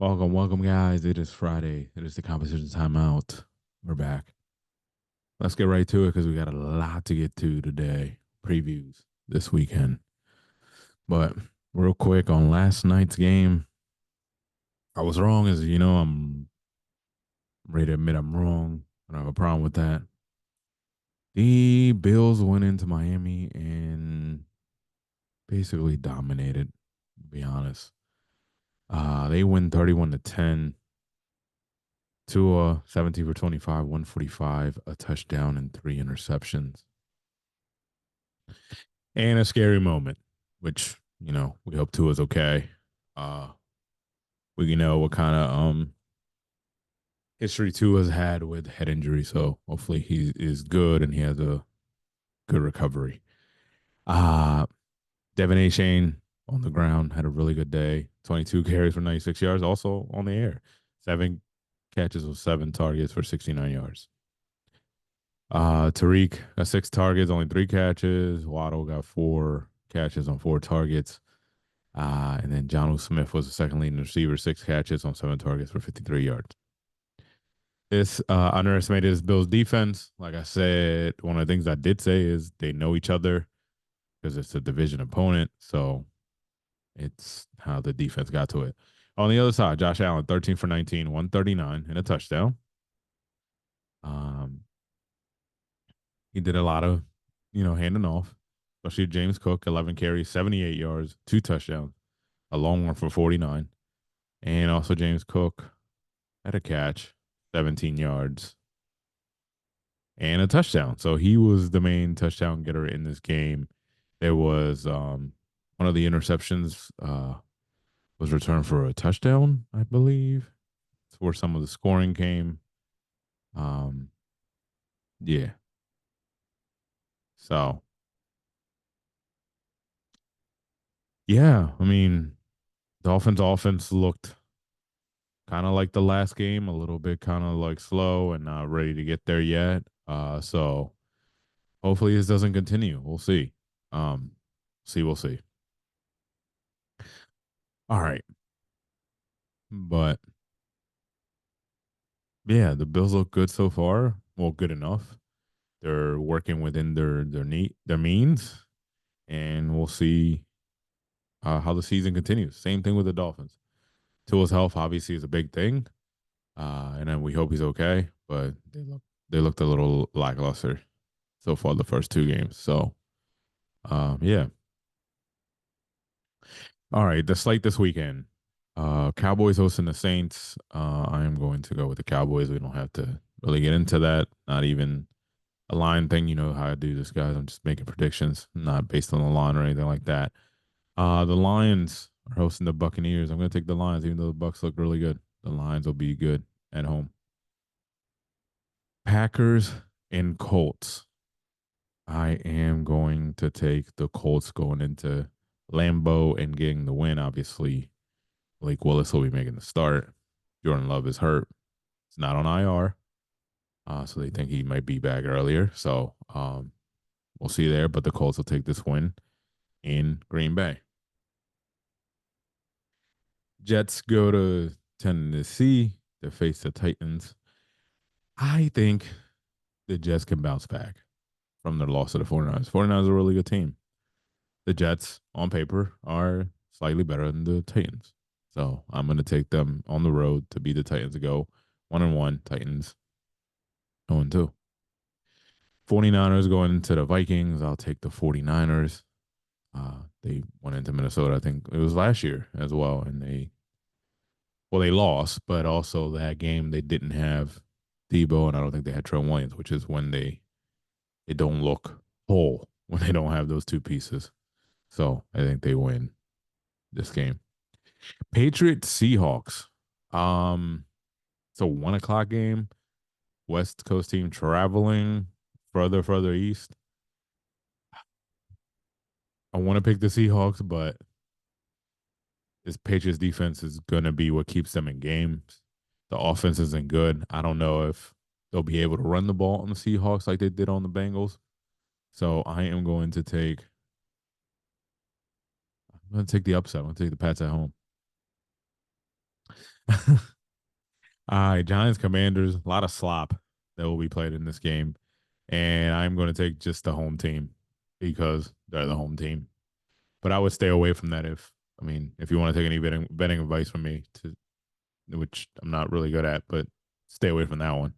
Welcome, guys. It is Friday. It is the competition timeout. We're back. Let's get right to it because we got a lot to get to today. Previews this weekend. But real quick on last night's game, I was wrong. As you know, I'm ready to admit I'm wrong. I don't have a problem with that. The Bills went into Miami and basically dominated, to be honest. They win 31-10. Tua 17 for 25, 145, a touchdown, and three interceptions. And a scary moment, which, we hope Tua's okay. Uh, we know what kind of history Tua's had with head injury, so hopefully he is good and he has a good recovery. Uh Devin A. Shane on the ground had a really good day. 22 carries for 96 yards, also on the air. Seven catches with seven targets for 69 yards. Tariq got six targets, only three catches. Waddle got four catches on four targets. And then John Smith was the second leading receiver, six catches on seven targets for 53 yards. This underestimated this Bills defense. Like I said, one of the things I did say is they know each other because it's a division opponent. So it's how the defense got to it. On the other side, Josh Allen, 13 for 19, 139 and a touchdown. Um, he did a lot of, handing off, especially James Cook, 11 carries, 78 yards, two touchdowns, a long one for 49. And also James Cook had a catch, 17 yards, and a touchdown. So he was the main touchdown getter in this game. There was one of the interceptions was returned for a touchdown, I believe. It's where some of the scoring came. Um, yeah. So yeah, I mean, Dolphins offense looked kind of like the last game, a little bit kind of like slow and not ready to get there yet. So hopefully this doesn't continue. We'll see. We'll see. All right. But yeah, the Bills look good so far. Well, good enough. They're working within their means, and we'll see how the season continues. Same thing with the Dolphins. Tua's health obviously is a big thing, and then we hope he's okay. But they looked a little lackluster so far the first two games. So yeah. All right, the slate this weekend. Cowboys hosting the Saints. I am going to go with the Cowboys. We don't have to really get into that. Not even a line thing. You know how I do this, guys. I'm just making predictions, not based on the line or anything like that. The Lions are hosting the Buccaneers. I'm going to take the Lions, even though the Bucks look really good. The Lions will be good at home. Packers and Colts. I am going to take the Colts going into Lambeau and getting the win. Obviously, Blake Willis will be making the start. Jordan Love is hurt. It's not on IR. So they think he might be back earlier. So we'll see there. But the Colts will take this win in Green Bay. Jets go to Tennessee to face the Titans. I think the Jets can bounce back from their loss to the 49ers. 49ers are a really good team. The Jets, on paper, are slightly better than the Titans. So I'm going to take them on the road to beat the Titans to go 1-1. Titans 0-2. 49ers going into the Vikings. I'll take the 49ers. They went into Minnesota, I think it was last year as well. And they lost, but also that game they didn't have Debo, and I don't think they had Trent Williams, which is when they don't look whole when they don't have those two pieces. So I think they win this game. Patriots Seahawks. It's a 1 o'clock game. West Coast team traveling further east. I want to pick the Seahawks, but this Patriots defense is gonna be what keeps them in games. The offense isn't good. I don't know if they'll be able to run the ball on the Seahawks like they did on the Bengals. So I'm going to take the upset. I'm going to take the Pats at home. All right, Giants Commanders, a lot of slop that will be played in this game. And I'm going to take just the home team because they're the home team. But I would stay away from that if you want to take any betting advice from me, which I'm not really good at, but stay away from that one.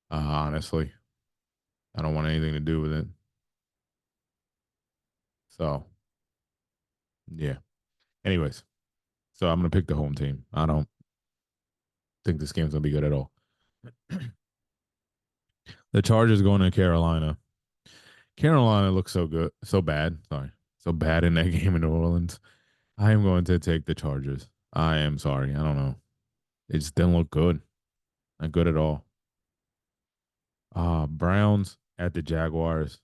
Honestly, I don't want anything to do with it. So, yeah. Anyways, so I'm going to pick the home team. I don't think this game's going to be good at all. The Chargers going to Carolina. Carolina looks so good, so bad. Sorry, so bad in that game in New Orleans. I am going to take the Chargers. I am sorry. I don't know. It just didn't look good. Not good at all. Browns at the Jaguars.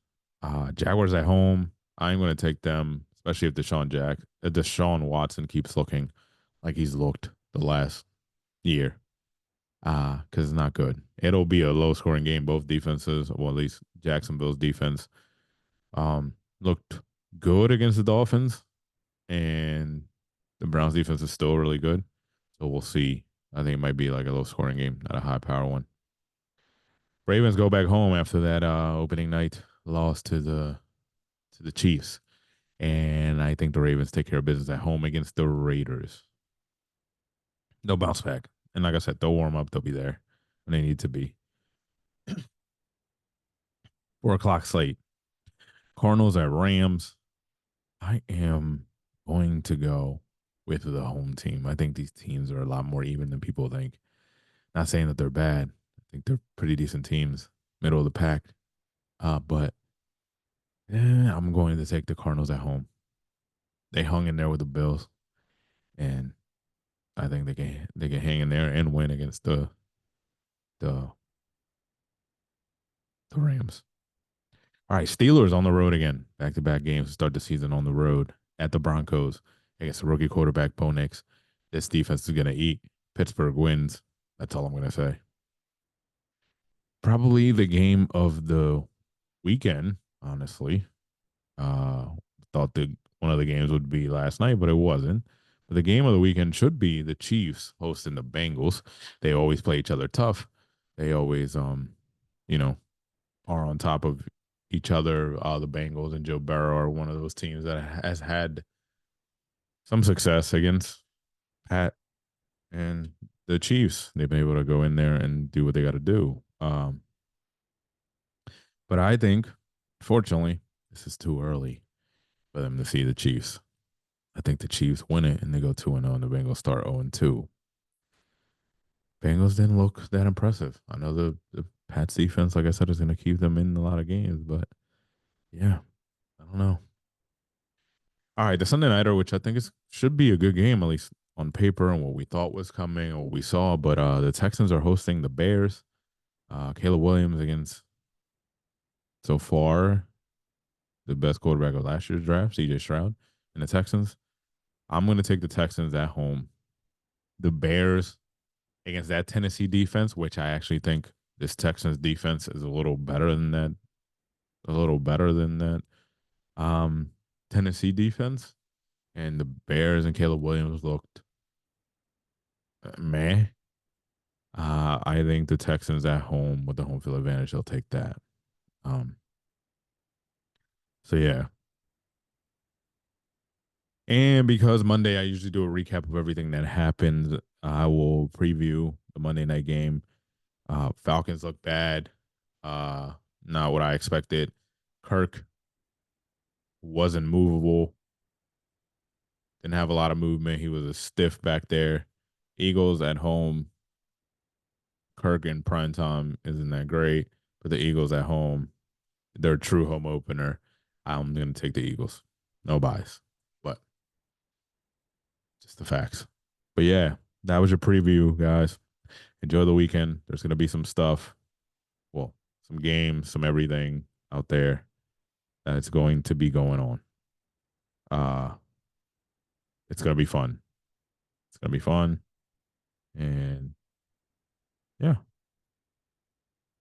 Jaguars at home. I'm going to take them, especially if Deshaun Watson keeps looking like he's looked the last year. Because it's not good. It'll be a low scoring game. Both defenses, well, at least Jacksonville's defense, looked good against the Dolphins, and the Browns defense is still really good. So we'll see. I think it might be like a low scoring game, not a high power one. Ravens go back home after that opening night loss to the Chiefs, and I think the Ravens take care of business at home against the Raiders. They'll bounce back, and like I said, they'll warm up. They'll be there when they need to be. 4 o'clock slate. Cardinals at Rams. I am going to go with the home team. I think these teams are a lot more even than people think. Not saying that they're bad. I think they're pretty decent teams, middle of the pack. But I'm going to take the Cardinals at home. They hung in there with the Bills, and I think they can hang in there and win against the the Rams. All right, Steelers on the road again. Back to back games to start the season on the road at the Broncos against the rookie quarterback Bo Nix. This defense is gonna eat. Pittsburgh wins. That's all I'm gonna say. Probably the game of the weekend, honestly. Uh thought the one of the games would be last night, but it wasn't. But the game of the weekend should be the Chiefs hosting the Bengals. They always play each other tough. They always you know, are on top of each other. The Bengals and Joe Burrow are one of those teams that has had some success against Pat and the Chiefs. They've been able to go in there and do what they got to do. But I think, fortunately, this is too early for them to see the Chiefs. I think the Chiefs win it and they go 2-0 and the Bengals start 0-2. Bengals didn't look that impressive. I know the Pats defense, like I said, is going to keep them in a lot of games, but yeah, I don't know. All right, the Sunday Nighter, which I think is should be a good game, at least on paper and what we thought was coming or what we saw. But the Texans are hosting the Bears. Caleb Williams against so far the best quarterback of last year's draft, CJ Stroud, and the Texans. I'm going to take the Texans at home. The Bears against that Tennessee defense, which I actually think this Texans defense is a little better than that. A little better than that Tennessee defense. And the Bears and Caleb Williams looked meh. I think the Texans at home with the home field advantage, they'll take that. Um, so yeah. And because Monday I usually do a recap of everything that happened, I will preview the Monday night game. Falcons look bad. Uh, Not what I expected. Kirk wasn't movable. Didn't have a lot of movement. He was a stiff back there. Eagles at home. Kirk in prime time isn't that great, but the Eagles at home, their true home opener. I'm going to take the Eagles. No bias, but just the facts. But yeah, that was your preview, guys. Enjoy the weekend. There's going to be some stuff, well, some games, some everything out there that's going to be going on. Uh, it's going to be fun. It's going to be fun. And yeah,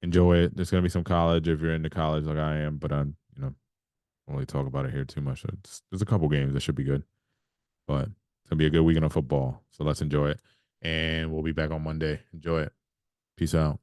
enjoy it. There's going to be some college if you're into college like I am, but I'm, only talk about it here too much. There's a couple games that should be good, but it's gonna be a good weekend of football. So let's enjoy it. And we'll be back on Monday. Enjoy it. Peace out.